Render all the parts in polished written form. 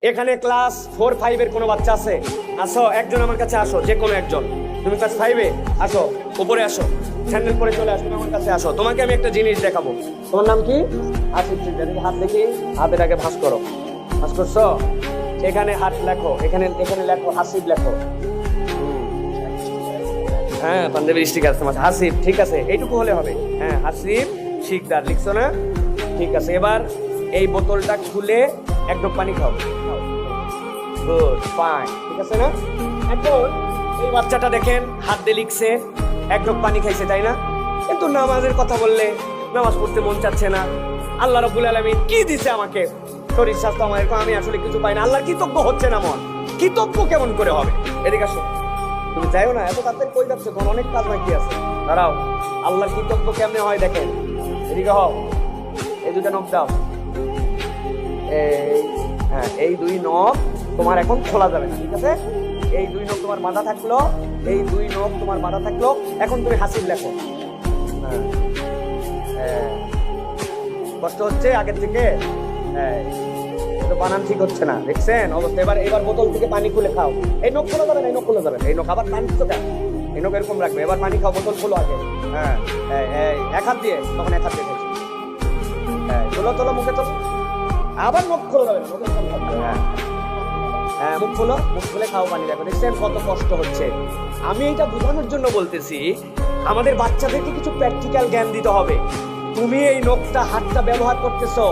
এখানে ক্লাস 4-5 এর কোনো বাচ্চা আছে? আসো, একজন আমার কাছে আসো, যে কোনো একজন। তুমি ক্লাস 5-এ আসো, উপরে আসো, স্যান্ডেল পরে চলে আসো, আমার কাছে আসো। তোমাকে আমি একটা জিনিস দেখাবো। তোমার নাম কি? আসিফ। হাত দেখি, হাতের আগে ভাঁজ করো। ভাঁজ করছো? এখানে হাত লেখো, এখানে লেখো হাসিব লেখো। হ্যাঁ, পাঞ্জাবি স্টিক আছে তোমার। হাসিব, ঠিক আছে, এইটুকু হলে হবে। হ্যাঁ, হাসিব শিকদার লিখছো না? ঠিক আছে, এবার এই বোতলটা খুলে এক ঢোক পানি খাও। গুড, ফাইন, ঠিক আছে না? এখন এই বাচ্চাটা দেখেন হাত দিয়ে লিখছে, এক ঢোক পানি খাইছে, তাই না? কিন্তু নামাজের কথা বললে নামাজ পড়তে মন চাচ্ছে না। আল্লাহ রাব্বুল আলামিন কি দিছে আমাকে? শরীর স্বাস্থ্য আমার, আমি আসলে কিছু পাই না। আল্লাহর কৃতজ্ঞ হচ্ছে না মন। কৃতজ্ঞ কেমন করে হবে? এদিকে আসো। তুমি যাইও না, এত তাড়াতাড়ি কই যাচ্ছে? তোমার অনেক কাজ বাকি আছে। দাঁড়াও, আল্লাহর কৃতজ্ঞ কেমনে হয় দেখেন। এদিকে হও, এই দুটো নখ দাও। হ্যাঁ, এই দুই নখ তোমার এখন খোলা যাবে না, ঠিক আছে? এই দুই নখ তোমার বাঁধা থাকলো, এই দুই নখ তোমার বাঁধা থাকলো। এখন তুমি হাসিব লেখো। কষ্ট হচ্ছে আগের থেকে? হ্যাঁ, তো বানান ঠিক হচ্ছে না, দেখছেন অবস্থা। এবার বোতল থেকে পানি খুলে খাও। এই নখ খোলা যাবে না, এই নখ খোলা যাবে না। এই নখ আবার পানি তো কেন? এই নখ এরকম রাখবে। এবার পানি খাও, বোতল খোলো আগে। হ্যাঁ, এক হাত দিয়ে, তখন এক হাত দিয়ে খাইছি। হ্যাঁ, তোলো মুখে তোলো। আবার মুখ খোলা যাবে না। হ্যাঁ, মুখ খোলো, মুখ খুলে খাও পানি। দেখো, দেখছেন কত কষ্ট হচ্ছে। আমি এটা বোঝানোর জন্য বলতেছি, আমাদের বাচ্চাদেরকে কিছু প্র্যাকটিক্যাল জ্ঞান দিতে হবে। তুমি এই নখটা, হাতটা ব্যবহার করতেছো,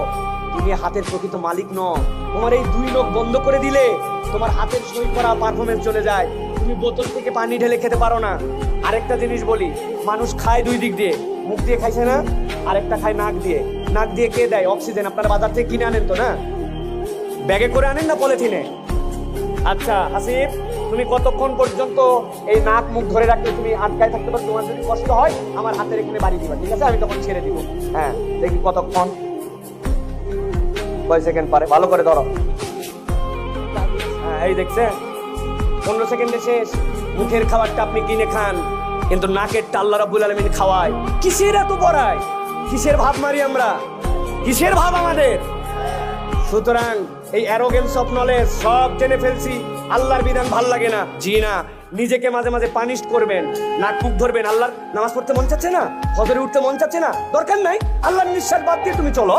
তুমি হাতের প্রকৃত মালিক নও। তোমার এই দুই নখ বন্ধ করে দিলে তোমার হাতের সই করা পারফরমেন্স চলে যায়। তুমি বোতল থেকে পানি ঢেলে খেতে পারো না। আরেকটা জিনিস বলি, মানুষ খায় দুই দিক দিয়ে। মুখ দিয়ে খাইছে না, আরেকটা খায় নাক দিয়ে। নাক দিয়ে কে দেয়? অক্সিজেন। আপনারা বাজার থেকে কিনে আনেন তো না? ব্যাগে করে আনেন না পলিথিনে? আচ্ছা হাসিব, তুমি কতক্ষণ পর্যন্ত এই নাক মুখ ধরে রাখলে তুমি আটকায় থাকতে পারো? তোমার যদি কষ্ট হয় আমার হাতের এখানে বাড়ি দিবা, ঠিক আছে? আমি তখন ছেড়ে দিব। হ্যাঁ, দেখি কতক্ষণ, কয় সেকেন্ড পারে। ভালো করে ধরো। হ্যাঁ, এই দেখছেন 15 সেকেন্ডে শেষ। মুখের খাবারটা আপনি কিনে খান, কিন্তু নাকেরটা আল্লাহ রাব্বুল আলামিন খাওয়ায়। কিসের এত পড়ায়? কিসের ভাব মারি আমরা? কিসের ভাব আমাদের? সুতরাং এই অ্যারোগেন্স অফ নলেজ সব জেনে ফেলছি, আল্লাহর বিধান ভাল লাগে না। জি না, নিজেকে মাঝে মাঝে পানিশ করবেন, নাক মুখ ধরবেন। আল্লাহর নামাজ পড়তে মন চাচ্ছে না, ফজরে উঠতে মন চাচ্ছে না, দরকার নাই। আল্লাহর নিঃশ্বাস বাদ দিয়ে তুমি চলো।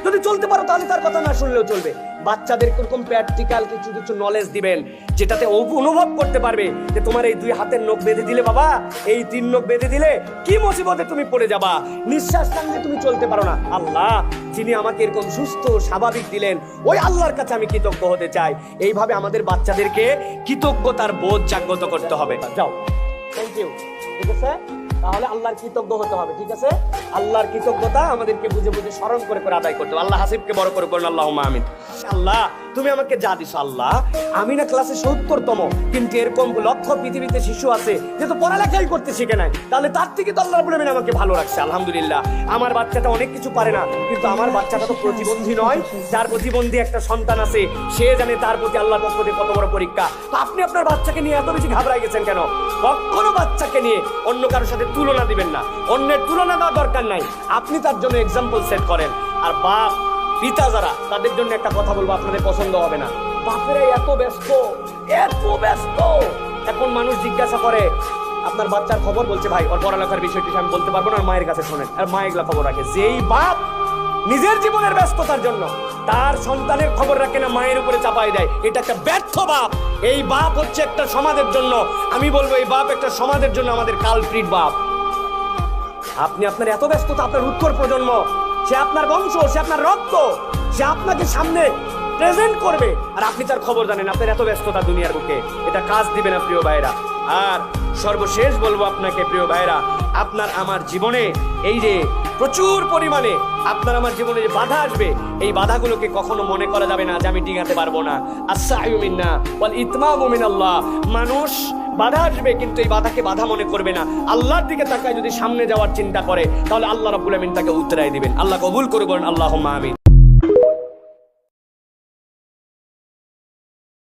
যদি চলতে পারো তাহলে তার কথা না শুনলেও চলবে। বাচ্চাদের এরকম প্র্যাকটিক্যাল কিছু কিছু নলেজ দিবেন, যেটাতে অনুভব করতে পারবে যে তোমার এই দুই হাতের নখ বেঁধে দিলে, বাবা এই 3 নখ বেঁধে দিলে কি মুসিবতে তুমি পড়ে যাবা। নিঃশ্বাস টানলে তুমি চলতে পারো না। আল্লাহ যিনি আমাকে এরকম সুস্থ স্বাভাবিক দিলেন, ওই আল্লাহর কাছে আমি কৃতজ্ঞ হতে চাই। এইভাবে আমাদের বাচ্চাদেরকে কৃতজ্ঞতার বোধ জাগ্রত করতে হবে। যাও, থ্যাংক ইউ, ঠিক আছে? তাহলে আল্লাহর কৃতজ্ঞ হতে হবে, ঠিক আছে? আল্লাহর কৃতজ্ঞতা আমাদেরকে বুঝে বুঝে স্মরণ করে করে আদায় করতে হবে। আল্লাহ হাসিবকে বড় করে করুন, আল্লাহুম্মা আমিন। আল্লাহ তুমি আমাকে যা দিছো, আল্লাহ আমি না ক্লাসে 70তম, কিন্তু এরকম লক্ষ পৃথিবীতে শিশু আছে যে তো পড়ালেখাই করতে শিখে নাই। তাহলে তার থেকে তো আল্লাহ রাব্বুল আমিন আমাকে ভালো রাখছে। আলহামদুলিল্লাহ, আমার বাচ্চাটা অনেক কিছু পারে না, কিন্তু আমার বাচ্চাটা তো প্রতিবন্ধী নয়। যার প্রতিবন্ধী একটা সন্তান আছে, সে জানে তার প্রতি আল্লাহর পক্ষ থেকে কত বড় পরীক্ষা। তো আপনি আপনার বাচ্চাকে নিয়ে এত বেশি ঘাবড়াই গেছেন কেন? কখনো বাচ্চাকে নিয়ে অন্য কারোর সাথে তুলনা দিবেন না। অন্যের তুলনা দেওয়ার দরকার নাই, আপনি তার জন্য এক্সাম্পল সেট করেন। আর বাপ পিতা যারা, তাদের জন্য একটা কথা বলবো, আপনাদের পছন্দ হবে না। বাপেরা এত ব্যস্ত, এত ব্যস্ত। এখন মানুষ জিজ্ঞাসা করে আপনার বাচ্চার খবর, বলছে ভাই ওর পড়ালেখার বিষয়টি আমি বলতে পারবো না, মায়ের কাছে শোনেন। আর মা এগুলা খবর রাখে। যেই বাপ নিজের জীবনের ব্যস্ততার জন্য তার সন্তানের খবর রাখে না, মায়ের উপরে চাপাই দেয়, এটা একটা ব্যর্থ বাপ। এই বাপ হচ্ছে একটা সমাজের জন্য, আমি বলবো এই বাপ একটা সমাজের জন্য আমাদের কালপ্রিট বাপ। আপনি আপনার এত ব্যস্ততা, আপনার উত্তর প্রজন্ম, সে আপনার বংশ, সে আপনার রক্ত, সে আপনাকে সামনে প্রেজেন্ট করবে, আর আপনি তার খবর জানেন। আপনার এত ব্যস্ততা দুনিয়ার বুকে, এটা কাজ দিবে না প্রিয় ভাইরা। আর সর্বশেষ বলবো আপনাকে প্রিয় ভাইরা, আপনার আমার জীবনে এই যে প্রচুর পরিমাণে আপনার আমার জীবনে যে বাধা আসবে, এই বাধাগুলোকে কখনো মনে করা যাবে না যে আমি ডিঙাতে পারবো না। আস-সা'য়ু মিন্না ওয়াল ইতমামু মিনাল্লাহ। মানুষ বাধা আসবে, কিন্তু এই বাধাকে বাধা মনে করবে না। আল্লাহর দিকে তাকায় যদি সামনে যাওয়ার চিন্তা করে, তাহলে আল্লাহ রাব্বুল আমিন তাকে উত্তরায় দিবেন। আল্লাহ কবুল করে বলেন আল্লাহুম্মা আমিন।